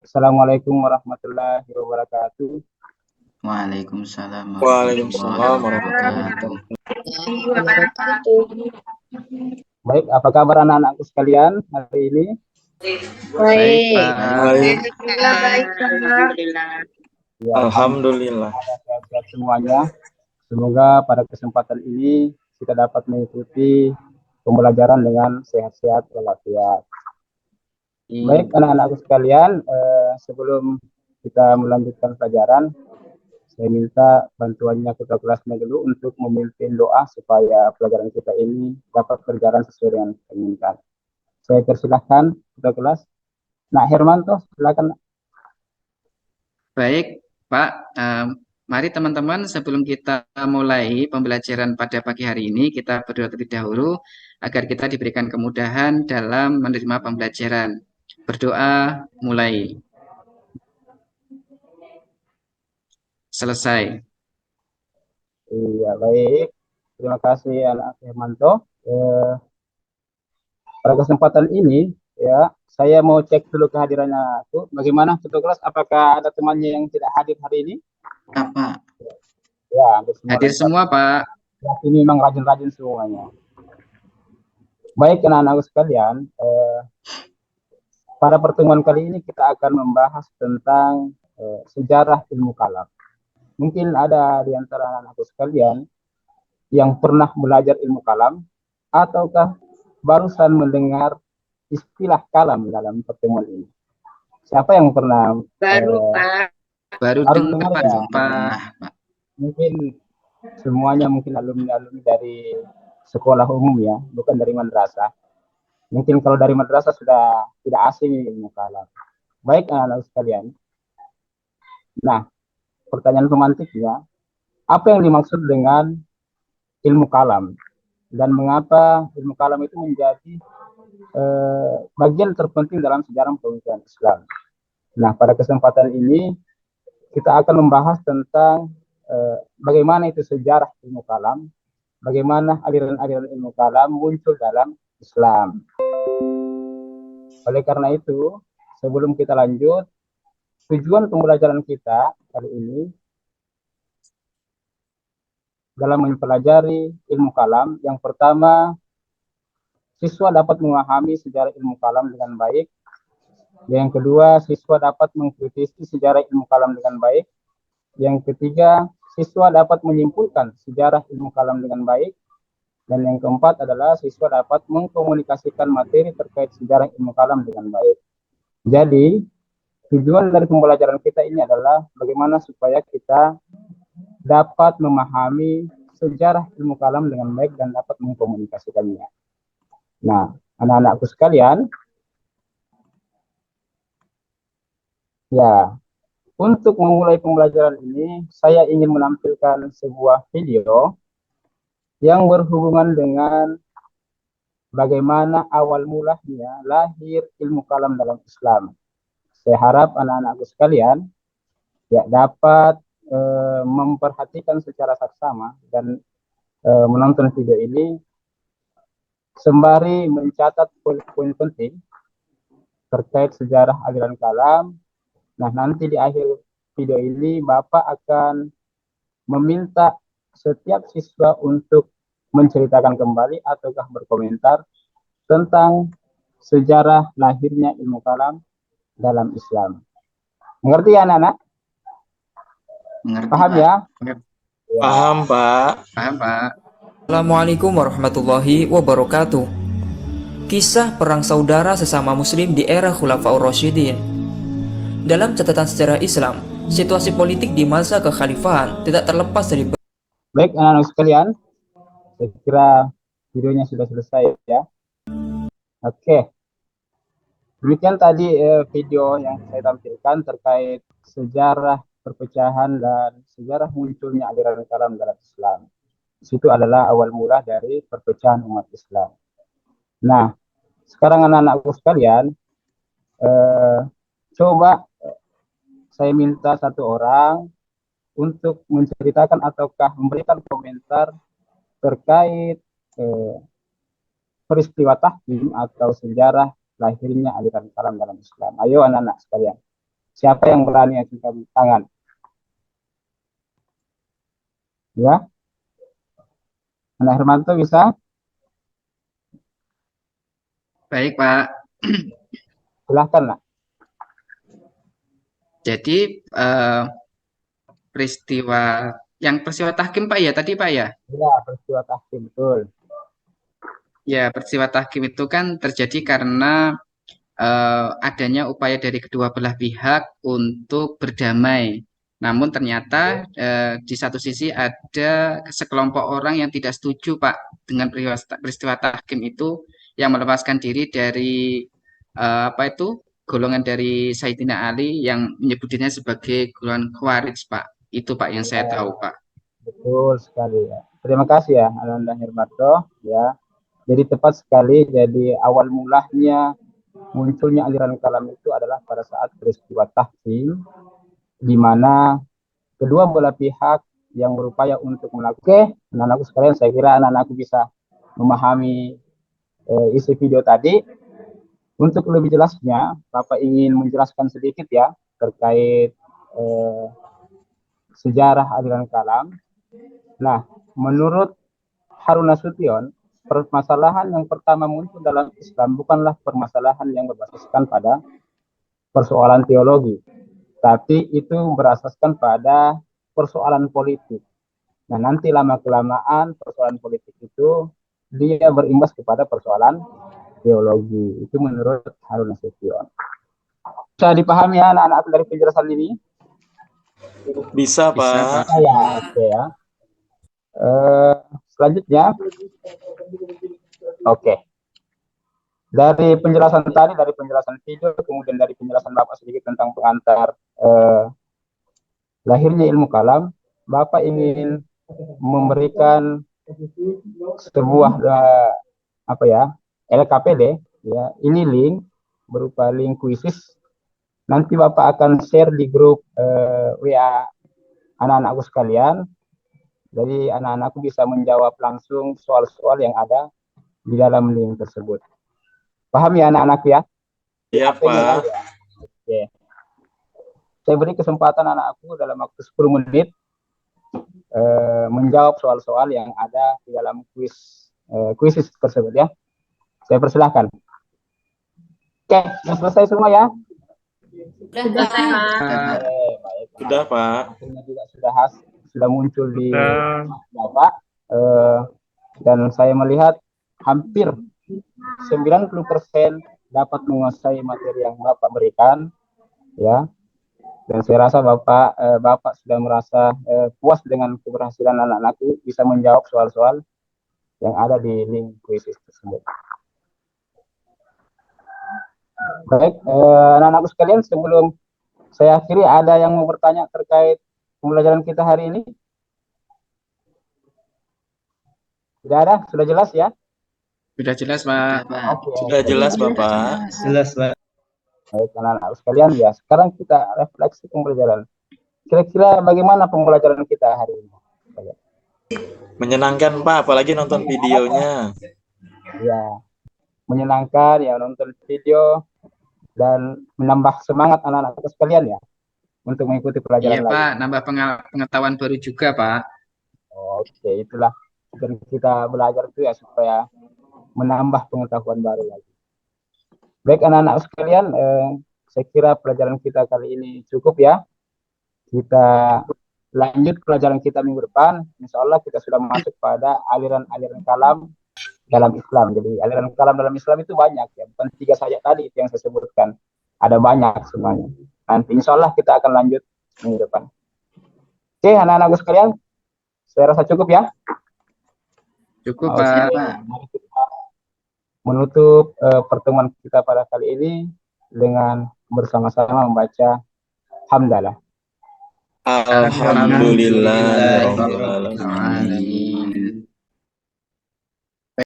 Assalamualaikum warahmatullahi wabarakatuh. Waalaikumsalam warahmatullahi Waalaikumsalam wabarakatuh. warahmatullahi Wabarakatuh. Baik, apa kabar anak-anakku sekalian hari ini? Baik, Baik. Pak. wabarakatuh. Alhamdulillah baik, Kak. Alhamdulillah. Ya, Alhamdulillah. sehat-sehat semuanya. Semoga pada kesempatan ini kita dapat mengikuti pembelajaran dengan sehat-sehat walafiat. Baik, anak-anakku sekalian, sebelum kita melanjutkan pelajaran, saya minta bantuannya ketua kelasnya dulu untuk memimpin doa supaya pelajaran kita ini dapat berjalan sesuai dengan yang kita inginkan. Saya persilahkan ketua kelas. Nah, Hermanto, silakan. Baik, Pak. Mari teman-teman, sebelum kita mulai pembelajaran pada pagi hari ini, kita berdoa terlebih dahulu agar kita diberikan kemudahan dalam menerima pembelajaran. Berdoa mulai. Selesai. Iya, baik. Terima kasih anak Hermanto. Pada kesempatan ini, ya, saya mau cek dulu kehadirannya tuh. Bagaimana ketua kelas? Apakah ada temannya yang tidak hadir hari ini? Pak. Ya, hampir semua Hadir lengkap. semua, Pak. Ya, ini memang rajin-rajin semuanya. Baik, anak-anakku sekalian, pada pertemuan kali ini kita akan membahas tentang sejarah ilmu kalam. Mungkin ada di antara anak-anakku sekalian yang pernah belajar ilmu kalam ataukah barusan mendengar istilah kalam dalam pertemuan ini. Siapa yang pernah Baru, Pak. Baru dengar dengar, ya? Pak. Mungkin semuanya mungkin alumni-alumni dari sekolah umum ya, bukan dari madrasah. Mungkin kalau dari madrasah sudah tidak asing ilmu kalam. Baik anak-anak sekalian. Nah, pertanyaan pemantiknya, apa yang dimaksud dengan ilmu kalam? Dan mengapa ilmu kalam itu menjadi bagian terpenting dalam sejarah pemikiran Islam? Nah, pada kesempatan ini kita akan membahas tentang bagaimana itu sejarah ilmu kalam, bagaimana aliran-aliran ilmu kalam muncul dalam Islam. Oleh karena itu, sebelum kita lanjut, tujuan pembelajaran kita kali ini dalam mempelajari ilmu kalam, yang pertama, siswa dapat memahami sejarah ilmu kalam dengan baik. Yang kedua, siswa dapat mengkritisi sejarah ilmu kalam dengan baik. Yang ketiga, siswa dapat menyimpulkan sejarah ilmu kalam dengan baik. Dan yang keempat adalah siswa dapat mengkomunikasikan materi terkait sejarah ilmu kalam dengan baik. Jadi, tujuan dari pembelajaran kita ini adalah bagaimana supaya kita dapat memahami sejarah ilmu kalam dengan baik dan dapat mengkomunikasikannya. Nah, anak-anakku sekalian, ya, untuk memulai pembelajaran ini, saya ingin menampilkan sebuah video yang berhubungan dengan bagaimana awal mulanya lahir ilmu kalam dalam Islam. Saya harap anak-anakku sekalian ya dapat memperhatikan secara saksama dan menonton video ini sembari mencatat poin-poin penting terkait sejarah aliran kalam. Nah, nanti di akhir video ini Bapak akan meminta setiap siswa untuk menceritakan kembali ataukah berkomentar tentang sejarah lahirnya ilmu kalam dalam Islam. Mengerti ya anak-anak? Mengerti, Paham Pak? ya? Paham, Pak. Paham, Pak. Assalamualaikum warahmatullahi wabarakatuh. Kisah perang saudara sesama muslim di era Khulafaur Rasyidin. Dalam catatan sejarah Islam, situasi politik di masa kekhalifahan tidak terlepas dari... Baik anak-anak sekalian, saya kira videonya sudah selesai ya. Oke. Demikian tadi video yang saya tampilkan terkait sejarah perpecahan dan sejarah munculnya aliran kalam dalam Islam. Itu adalah awal mula dari perpecahan umat Islam. Nah, sekarang anak-anakku sekalian, coba saya minta satu orang untuk menceritakan ataukah memberikan komentar terkait peristiwa tahkim atau sejarah lahirnya aliran kalam dalam Islam. Ayo anak-anak sekalian. Siapa yang berani angkat tangan? Ya, Anak Hermanto bisa? Baik, Pak. Silahkan lah. Jadi peristiwa tahkim Pak ya tadi Pak ya? Ya, peristiwa tahkim, betul. Ya, peristiwa tahkim itu kan terjadi karena adanya upaya dari kedua belah pihak untuk berdamai. Namun ternyata di satu sisi ada sekelompok orang yang tidak setuju Pak dengan peristiwa tahkim itu, yang melepaskan diri dari apa itu golongan dari Sayyidina Ali yang menyebut dirinya sebagai golongan Khawarij Pak. Itu Pak yang saya tahu Pak. Betul sekali ya. Terima kasih ya Ananda Hermanto ya. Jadi tepat sekali. Jadi awal mulanya munculnya aliran kalam itu adalah pada saat peristiwa tahkim, di mana kedua belah pihak yang berupaya untuk melakukan. Anak-anakku sekalian, saya kira anak-anakku bisa memahami isi video tadi. Untuk lebih jelasnya, Bapak ingin menjelaskan sedikit ya terkait sejarah aliran kalam. Nah, menurut Harun Nasution, permasalahan yang pertama muncul dalam Islam bukanlah permasalahan yang berbasiskan pada persoalan teologi, tapi itu berasaskan pada persoalan politik. Nah, nanti lama-kelamaan persoalan politik itu dia berimbas kepada persoalan teologi. Itu menurut Harun Nasution. Bisa dipahami ya anak-anak dari penjelasan ini? Bisa, Pak. Ya, oke ya. Selanjutnya, oke. Dari penjelasan tadi, dari penjelasan video, kemudian dari penjelasan Bapak sedikit tentang pengantar lahirnya ilmu kalam, Bapak ingin memberikan sebuah apa ya, LKPD ya. Ini link berupa link kuisis. Nanti Bapak akan share di grup WA anak-anakku sekalian. Jadi anak-anakku bisa menjawab langsung soal-soal yang ada di dalam link tersebut. Paham ya anak-anak ya? Iya, Pak. Oke. Saya beri kesempatan anak-anakku dalam waktu 10 menit menjawab soal-soal yang ada di dalam kuisis tersebut ya. Saya persilahkan. Oke, sudah selesai semua ya? Sudah, Pak. Baik. Sudah, Pak. Hasilnya juga sudah muncul di Bapak. Dan saya melihat hampir 90% dapat menguasai materi yang Bapak berikan ya. Dan saya rasa Bapak sudah merasa puas dengan keberhasilan anak-anakku bisa menjawab soal-soal yang ada di link kuisis tersebut. Baik, anak-anakku sekalian, sebelum saya akhiri, ada yang mau bertanya terkait pembelajaran kita hari ini? Tidak ada? Sudah jelas ya? Sudah jelas Pak. Oke. Sudah jelas, Bapak. Jelas, Pak. Baik, anak-anak sekalian ya. Sekarang kita refleksi pembelajaran. Kira-kira bagaimana pembelajaran kita hari ini? Menyenangkan, Pak, apalagi nonton videonya. Ya, menyenangkan ya nonton video dan menambah semangat anak-anak sekalian ya untuk mengikuti pelajaran Iya lain. Pak, nambah pengetahuan baru juga Pak. Oke, itulah dan kita belajar itu ya supaya menambah pengetahuan baru lagi. Baik anak-anak sekalian, saya kira pelajaran kita kali ini cukup ya. Kita lanjut pelajaran kita minggu depan. Insya Allah kita sudah masuk pada aliran-aliran kalam dalam Islam. Jadi aliran kalam dalam Islam itu banyak ya, bukan 3 saja tadi itu yang saya sebutkan. Ada banyak semuanya. Nanti insya Allah kita akan lanjut minggu depan. Oke anak-anakku sekalian, saya rasa cukup ya. Cukup Pak. Mari kita menutup pertemuan kita pada kali ini dengan bersama-sama membaca hamdalah. Alhamdulillah.